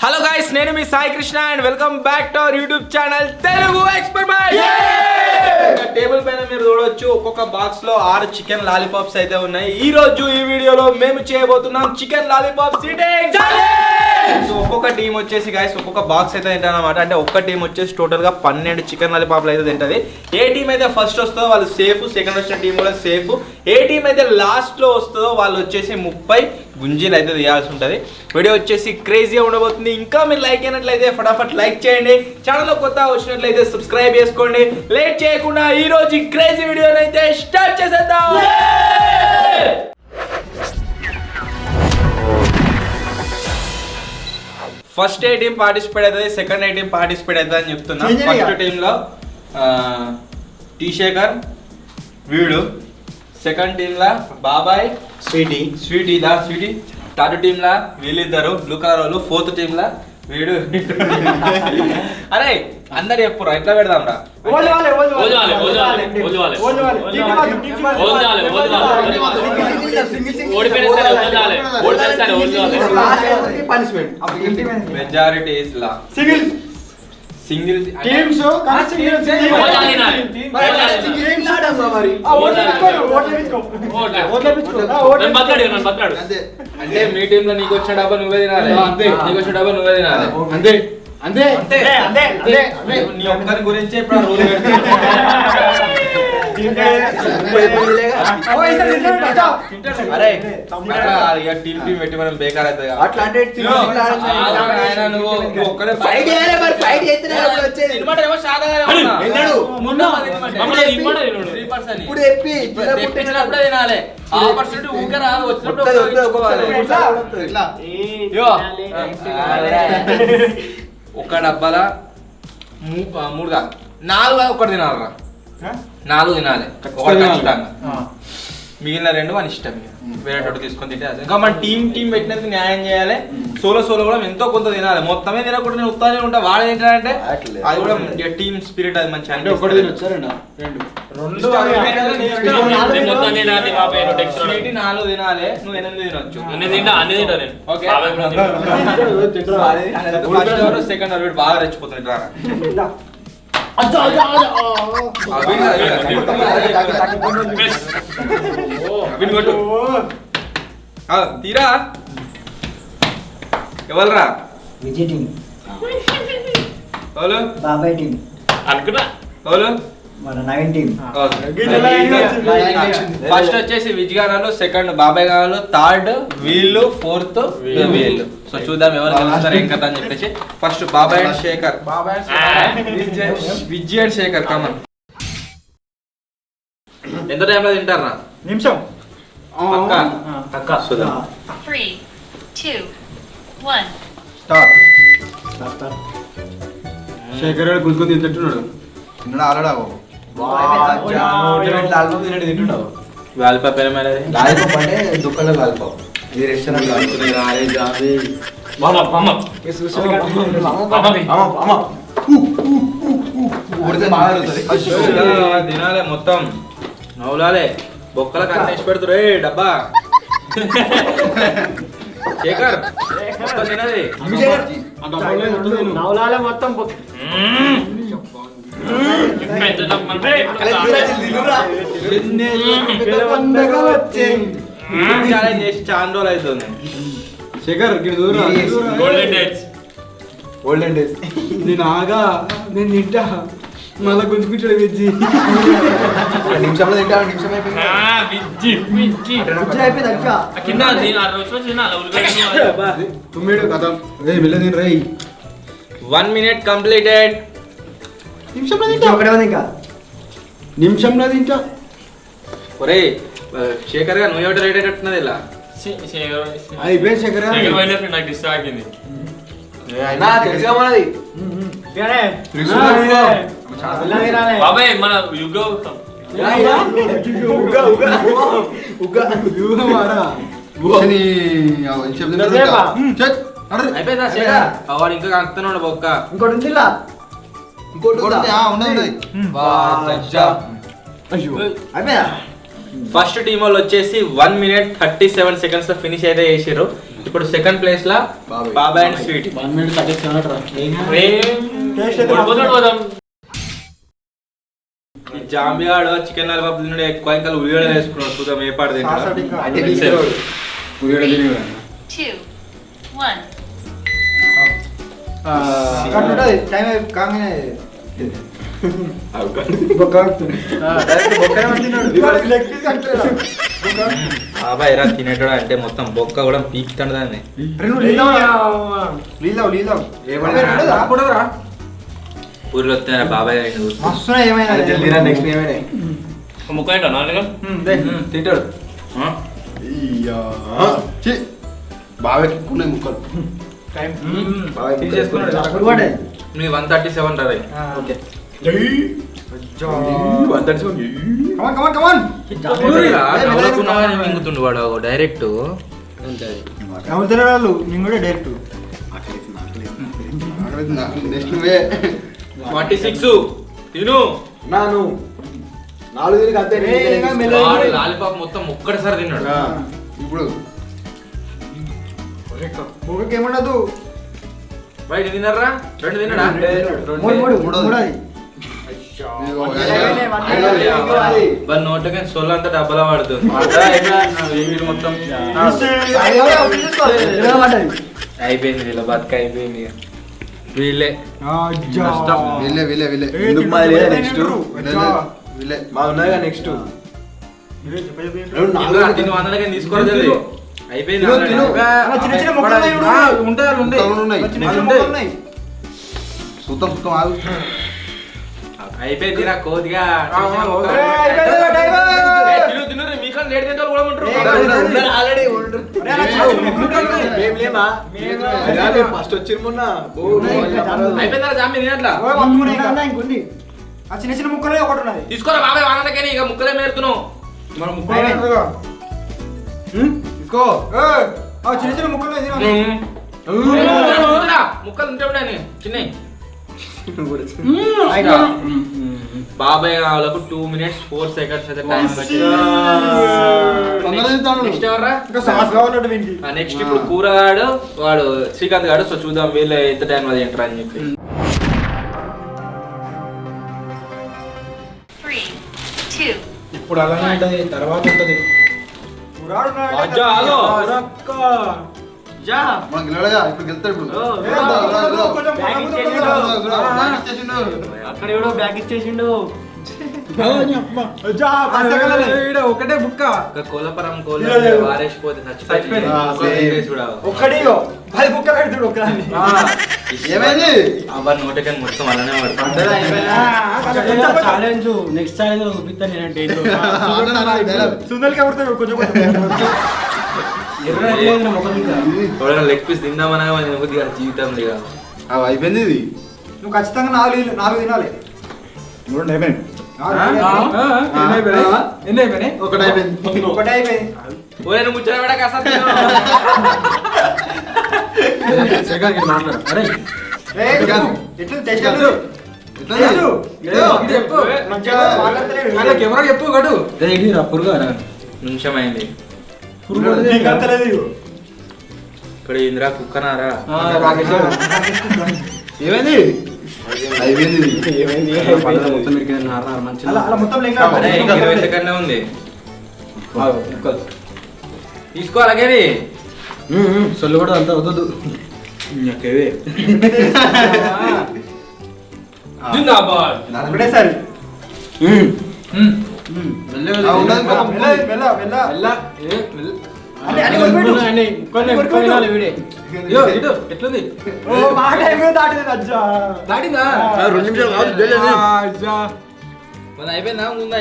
Hello guys, నేను మీ Sai Krishna and welcome back to our YouTube channel Telugu experiment. Table పైన మీరు చూడొచ్చు ఒక్కొక్క బాక్స్ లో 6 చికెన్ లాలీపాప్స్ అయితే ఉన్నాయి. ఈ రోజు ఈ వీడియోలో మేము చేయబోతున్నాం chicken lollipop eating challenge. So ఒక్కొక్క టీం వచ్చేసి గైస్ ఒక్కొక్క బాక్స్ అయితే తింటారు అన్నమాట. అంటే ఒక్క టీం వచ్చేసి టోటల్ గా 12 చికెన్ లాలీపాప్లు అయితే తింటది. ఏ టీం అయితే ఫస్ట్ వస్తుందో వాళ్ళు సేఫ్, సెకండ్ వచ్చిన టీం కూడా సేఫ్. ఏ టీం అయితే లాస్ట్ లో వస్తుందో వాళ్ళు వచ్చేసి 30 గుంజీలు అయితే తీయాల్సి ఉంటుంది. వీడియో వచ్చేసి క్రేజీగా ఉండబోతుంది. ఇంకా మీరు లైక్ అయినట్లయితే ఫటాఫట్ లైక్ చేయండి. ఛానల్లో కొత్త వచ్చినట్లయితే సబ్స్క్రైబ్ చేసుకోండి. లేట్ చేయకుండా ఈ రోజు క్రేజీ వీడియోని అయితే స్టార్ట్ చేసేద్దాం. ఫస్ట్ ఏ టీం పార్టిసిపేట్ అవుతుంది, సెకండ్ ఏ టీం పార్టిసిపేట్ అవుతుంది అని చెప్తున్నా. ఫస్ట్ టీంలో టీ శేఖర్ వీడు, సెకండ్ టీంలో బాబాయ్ స్వీటీ థర్డ్ టీంలా వీళ్ళిద్దరు బ్లూ కలర్ వాళ్ళు, ఫోర్త్ టీంలా వీడు. అరే అందరు చెప్పురా, ఎట్లా పెడదాం రా? Majority is law single teams అంటే మీ టీమ్ లో నీకు వచ్చిన డబ్బా నువ్వే తినాలి, నీకు వచ్చిన డబ్బా నువ్వే తినాలి. అంతే అంతే అంతే అంతే. నీ ఒక్కరి గురించి ఇప్పుడు రూల్ అరే టీమ్ టీమ్ పెట్టి మనం బేకార్ అవుతుంది. తినాలి ఆపర్చునిటీ ఊరికే రాదు, ఒక డబ్బాల 3 4 ఒకటి తినాలరా, 4 తినాలి ఖచ్చితంగా. మిగిలిన 2 మన ఇష్టం, వేరే తీసుకొని తింటే. ఇంకా మన టీం పెట్టినందుకు న్యాయం చేయాలి. సోలో కూడా ఎంతో కొంత తినాలి. మొత్తమే తినకుండా నేను ఉత్తానే ఉంటా. వాడు ఏంటంటే అది కూడా టీమ్ స్పిరిట్, అది మంచి. అంటే ఒకటి తినొచ్చా 2 4 తినాలి, నువ్వు 8 తినొచ్చు. ఫస్ట్ ఎవరు సెకండ్ ఎవరు బాగా రెచ్చిపోతుంది. తీరా ఎవరురా? విజయ్ టీం, బాబాయ్ టీం, మన నవీన్ టీం. ఫస్ట్ వచ్చేసి విజ్ గానాలు, సెకండ్ బాబాయ్ గానాలు, థర్డ్ వీళ్ళు, ఫోర్త్ వీళ్ళు. సో చూద్దాం ఎవరు గెలుస్తారు ఏం కదా అని చెప్పేసి. ఫస్ట్ బాబాయ్ and Shekhar, Vij and Shekhar come on. ఎంత టైంలో తింటారా? నిమిషం. 3, 2, 1 స్టార్ట్. శేఖర్ గారు గుంజుకొని తింటున్నాడు. లాలిపాప్ అంటే దుకాణంలో లాలిపాప్, ఇది రెస్టారెంట్ తినాలే మొత్తం నవ్వులాలే, బొక్కల కన్నేసి పెడుతురు. డబ్బా శేఖర్ మొత్తం తినది. నవలాలే మొత్తం. ఛాలెంజ్ చేసి చాలా రోజులు అవుతుంది. శేఖర్ గోల్డెన్ డేస్ నేను ఆగా, నేను తింటా, మళ్ళా గుంజుకుంటాడు విజ్జి. నిమిషంలో తింటా, నిమిషం తుమ్మిడు కథ వెళ్ళది రై. 1 minute కంప్లీటెడ్. నిమిషంలో తింటా, నిమిషంలో తింటా. ఒరే శేఖర్ గా నువ్వు ఎవరు రేట్ అయ్యేటట్టున్నది ఇలా అయిపోయింది. శేఖర్ నాకు డిస్ట్రాక్ట్ అయింది. తెలుసుగా మనది బాబాయ్ మన యుగ అయిపోయిందా శేఖర్? వాడు ఇంకా కాకుతున్నాడు బొక్క. ఇంకోటి ఉంది. ఫస్ట్ టీం వాళ్ళు వచ్చేసి 1 minute 37 seconds లో ఫినిష్ అయితే చేసారు. ఇప్పుడు సెకండ్ ప్లేస్ లా బాబాయ్ అండ్ స్వీట్. 1 minute 37 రా. ఈ జాంబియాడు చికెన్ లాలిపాప్ తిన్నాడు ఎక్కువ ఇంకా ఉల్లిగడ్డ వేసుకున్నాడు. చూద్దాం ఏ పాట తింటాడు. 2, 1. బాబాయ్ రా తినేటోడు అంటే మొత్తం బొక్క కూడా పీకుతాడు దాన్ని. ఊర్లో వస్తే బాబాయ్ ముక్క ఏంటో నాలుగు తింటాడు. బాబాయ్కి ఎక్కువ ముక్కలు తీసేసుకున్నాడు. మీ 137 రా. ఓకే మింగుతుండు వాడు డైరెక్ట్. నెక్స్ట్ నువ్వే 46 తిను. నాను 4 తిరిగి అంతే లాలిపాప్ మొత్తం ఒక్కటిసారి తిన్నాడు. ఇప్పుడు ఏమన్నదు బయట తిన్నారా? 2 తిన్నాడా? నోట్లకి సొల్లు అంతా డబ్బలా పడుతుంది మొత్తం. అయిపోయింది వీళ్ళ బతుక అయిపోయింది. వీళ్ళే ఎందుకు మాది నెక్స్ట్ వీళ్ళే మా ఉన్నాయిగా నెక్స్ట్ తిను వందలకి తీసుకోవాలి. అయిపోయింది. సుతం సుతం ఆగు అయిపోయింది. కోదిగా మీకన్నా లేట్ తింటే కూడా ఉంటారు. ఫస్ట్ వచ్చి మొన్న అయిపోయిందా జామీ తినట్లా చిన్న చిన్న ముక్కలే ఒకటి ఉన్నది. తీసుకోరా బాబాయ్ వానలకని ఇక ముక్కలే మేరుతున్నావు. మనం ముక్కలు తీసుకో చిన్న చిన్న ముక్కలు ముక్కలు ఉంటే చిన్న బాబాయ్ వాళ్ళకు 2 minutes 4 seconds అయితే టైం. నెక్స్ట్ ఎవర్రా? నెక్స్ట్ ఇప్పుడు కూరగాడు వాడు శ్రీకాంత్ గాడు. సో చూద్దాం వీళ్ళు ఎంత టైం అది ఎంటర్ అని చెప్పి. 3, 2. ఇప్పుడు అలానే ఉంటది, తర్వాత ఉంటది. మనకి గెలవడుగా, ఇప్పుడు గెలుతాడు ఇప్పుడు. అక్కడ ఎవడో బ్యాగ్ ఇచ్చేసిండు. ఒకటే బుక్క కోలపురం కోల వారేసిపోతే చచ్చిపోయింది. ఒక్కడి 10 బుక్క పెడతాడు ఒకదాన్ని. ఏమైంది నోటికని మొత్తం అలానే పడుతుంది. ఛాలెంజ్ నెక్స్ట్ ఛాలెంజ్ చూపిస్తాను నేనంటే సుందర్కి ఎవరితో కొంచెం లెగ్ పీస్ తిందామనగా కొద్దిగా జీవితం దిగా అయిపోయింది ఇది. నువ్వు ఖచ్చితంగా 4 తినాలి. ఎన్ని అయిపోయినాయి? ఒకటి అయిపోయింది. ఒకటే అయిపోయింది. ముచ్చట పెడక అసలు కెమెరా చెప్పు గడు పురుగా నిమిషం అయింది. ఇక్కడ ఇందిరా కుక్కనారా ఏమైంది అయిపోయింది ఇంకా 20 సెకండ్లే ఉంది. తీసుకోవాలి సొల్లు కూడా అంతా వద్దు. ఒకటేసారి ఎట్లుంది? దాటిందా 2 నిమిషాలు అయిపోయిందా? ఉందా?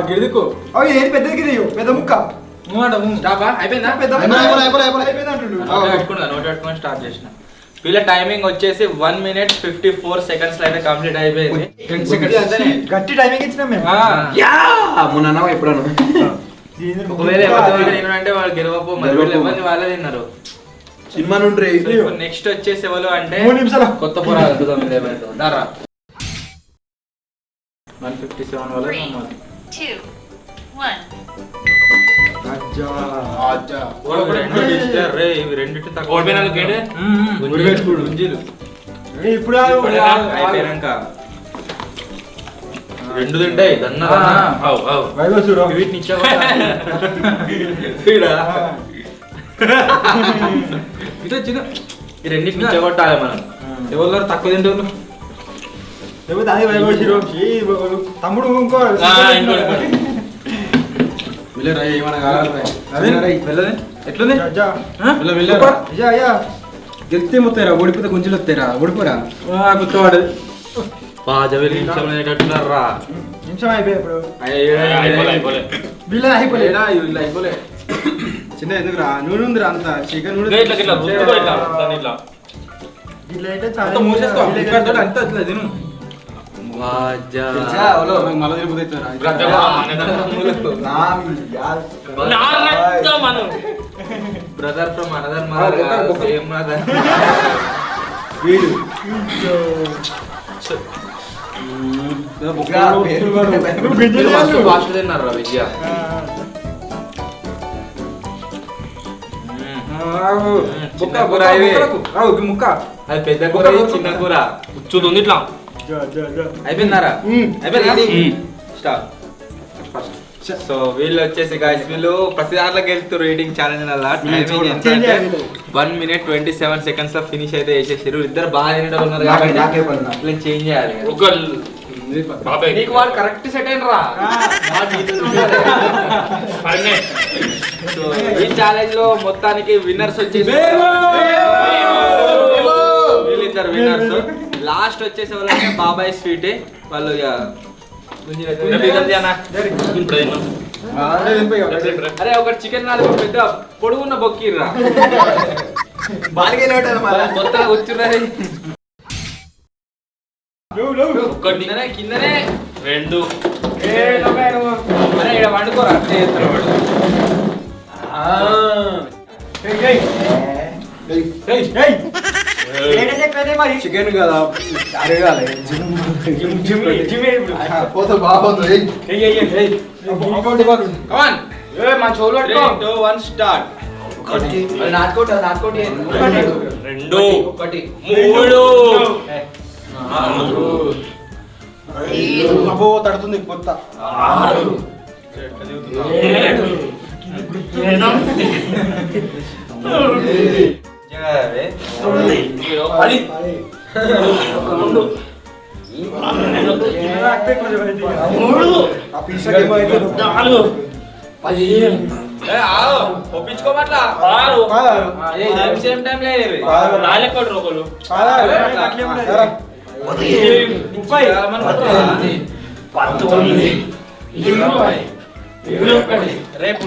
గిడిదికు ఏది పెద్దది పెద్ద ముక్క అయిపోయిందా? నోట్ పెట్టుకుని స్టార్ట్ చేసిన. వీళ్ళ టైమింగ్ వచ్చేసి 1 minute 54 seconds లో అయితే కంప్లీట్ అయిపోయింది. 10 seconds గట్టి టైమింగ్ ఇచ్చినాం మేము. మొన్న ఎప్పుడన్నా ఒకవేళ అంటే వాళ్ళు గెలవపో మరి ఎవరిని వాళ్ళే తిన్నారు. సినిమా నుండి నెక్స్ట్ వచ్చేసి ఎవరు అంటే 3 నిమిషాలు కొత్త పొరాలు దారా 157 వల్ల 3, 2, 1. రెండింటి ఓడిపోయినందుకు ఏంటి? ఇప్పుడు అయిపోయాక రెండు తింటాయి దన్న వీటిని చిన్న ఈ రెండింటిని చెగొట్టాలి మనం ఎవరు తక్కువ తింటే తమ్ముడు ఇంకో ఎట్లుంది గెలిస్తే మొత్తారా ఓడిపోతే గుంజలు వస్తారా ఓడిపోరా కూర్చోవాడు నిమిషం రా నిమిషం అయిపోయాయి ఇప్పుడు అయిపోలే వీళ్ళ అయిపోలేదు అయిపోలే చిన్న ఎందుకురా నూనె ఉందిరా అంత చికెన్ ఇట్లా ఇట్లా రుద్దుకో ఇట్లా దాన్ని ఇట్లా ఇట్లా అయితే అంత మూసేసుకో ఇక్కడ అంత అట్లా తిను మళ్ళీ తిరిగిపోతారా brother from another same brother వీడు ఫాస్ట్ తిన్నారు రా విద్య ముక్క అది పెద్ద కూర చిన్న కూర కూర్చుంది ఇట్లా అయిపోయిందారా అయిపోయింది స్టార్ట్ సో వీళ్ళు వచ్చేసి గాయస్ వీళ్ళు ప్రతి దాంట్లో గెలుస్తారు రేటింగ్ ఛాలెంజ్ అలా టైమింగ్ ఎంత అంటే 1 minute 27 seconds లో ఫినిష్ అయితే చేసేసారు ఇద్దరు బాగా తినేటోళ్ళు ఉన్నారు కాబట్టి ఇట్లా చేంజ్ చేయాలి ఒక బాబాయ్ నీకు వాడు కరెక్ట్ సెట్ అయిన రా సో ఈ ఛాలెంజ్ లో మొత్తానికి విన్నర్స్ వచ్చేసి వీళ్ళిద్దరు విన్నర్స్ లాస్ట్ వచ్చేసి వాళ్ళంటే బాబాయ్ స్వీట్ వాళ్ళు అరే ఒక చికెన్ నాలుగు పెద్ద పొడుగున్న బొక్కిర్రా మొత్తం వచ్చిర్రా ఒకటి కిందనే రెండు అరే ఇక్కడ వండుకోరా చికెన్ కదా అరగాలి పోతే బాగుంది మా చోలు 2 1 స్టార్ట్ నాటుకోటి రెండు ఒకటి మూడు అబ్బో తడుతుంది కొత్త ఒప్పించుకోమట్లా సేమ్ టైం లేదు నాలుగు ఒకరు రేపు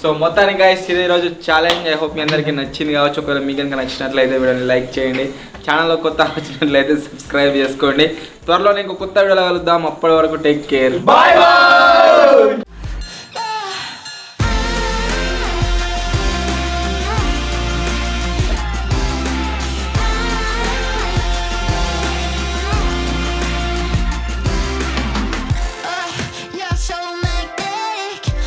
సో మొత్తానికి గైస్ ఇది రోజు ఛాలెంజ్ ఐ హోప్ మీ అందరికీ నచ్చింది కావచ్చు ఒకవేళ మీకు కనుక నచ్చినట్లయితే వీడియోని లైక్ చేయండి ఛానల్లో కొత్త వచ్చినట్లయితే సబ్స్క్రైబ్ చేసుకోండి త్వరలో ఇంకో కొత్త వీడియోలో కలుద్దాం అప్పటి వరకు టేక్ కేర్ బాయ్ బాయ్